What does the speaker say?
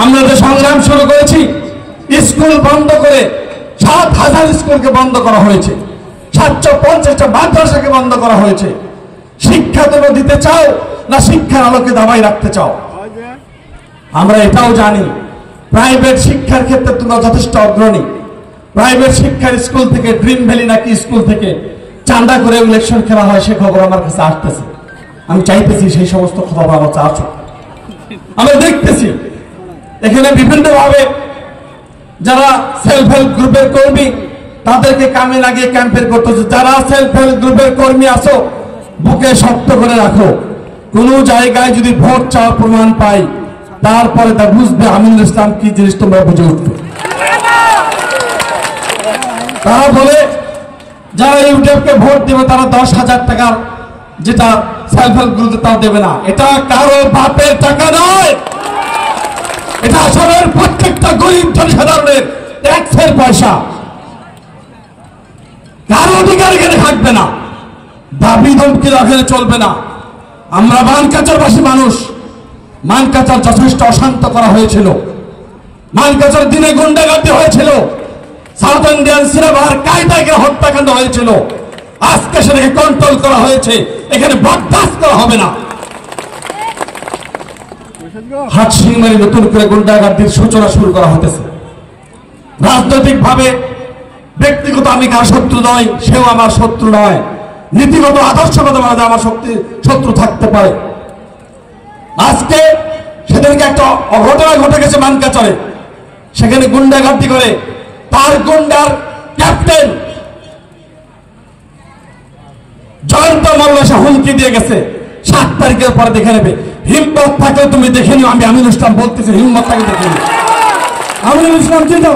আমরা যে সংগ্রাম শুরু করেছি, স্কুল বন্ধ করে 7,000 স্কুলকে বন্ধ করা হয়েছে, 750টা মাদ্রাসাকে বন্ধ করা হয়েছে। শিক্ষা তোমরা দিতে চাও না শিক্ষার আলোকে দাবাই রাখতে চাও? আমরা এটাও জানি প্রাইভেট শিক্ষার ক্ষেত্রে তোমরা যথেষ্ট অগ্রণী। প্রাইভেট শিক্ষার স্কুল থেকে, ড্রিম ভ্যালি নাকি স্কুল থেকে চাঁদা করে ইলেকশন খেলা হয়, সে খবর আমার কাছে আসতেছে। আমি চাইতেছি সেই সমস্ত খবর আমার কাছে আসুক। আমরা দেখতেছি এখানে বিভিন্নভাবে যারা সেলফ হেল্প গ্রুপের কর্মী তাদেরকে কামে লাগিয়ে ক্যাম্পেন করতেছে। যারা সেলফ হেল্প গ্রুপের কর্মী আছো, বুকে শক্ত করে রাখো। কোন জায়গায় যদি ভোট চাওয়ার প্রমাণ পাই, তারপরে তা বুঝবে আমিনুল ইসলাম কি জিনিস, তোমরা বুঝে উঠবে। তারা বলে যারা ইউটিউবকে ভোট দেবে তারা 10,000 টাকার যেটা সেলফ হেল্প গ্রুপে তা দেবে না। এটা কারো বাপের টাকা নয়, এটা আসামের প্রত্যেকটা গরিব জনসাধারণের ট্যাক্সের পয়সা। কারো অধিকার এখানে থাকবে না, দাবি ধমকি রাখলে চলবে না। আমরা মানকাচরবাসী মানুষ, মানকাচর যথেষ্ট অশান্ত করা হয়েছিল। মানকাচর দিনে গুন্ডাগার্দি হয়েছিল, সাউথ ইন্ডিয়ান সিনেমার কায়দাকে হত্যাকাণ্ড হয়েছিল। আজকে সেটাকে কন্ট্রোল করা হয়েছে, এখানে বরদাস্ত করা হবে না। হাটসিংমারি নতুন করে গুন্ডাগার্দির সূচনা শুরু করা হতেছে। রাজনৈতিক ভাবে ব্যক্তিগত আমি কার শত্রু নয়, সেও আমার শত্রু নয়। নীতিগত আদর্শগত ভাবে আমার শত্রু থাকতে পারে। আজকে সেদিনকে একটা অঘটনা ঘটে গেছে মানকাচরে, সেখানে গুন্ডাগার্দি করে তার গুন্ডার ক্যাপ্টেন জয়ন্ত মল্ল সে হুমকি দিয়ে গেছে 7 তারিখের পরে দেখে নেবে। হিম্মত থাকলে তুমি দেখে নিও, আমি আমিনুল ইসলাম বলতেছি, হিম্মত থাকে দেখে নিও। আমিনুল ইসলাম চিন্তা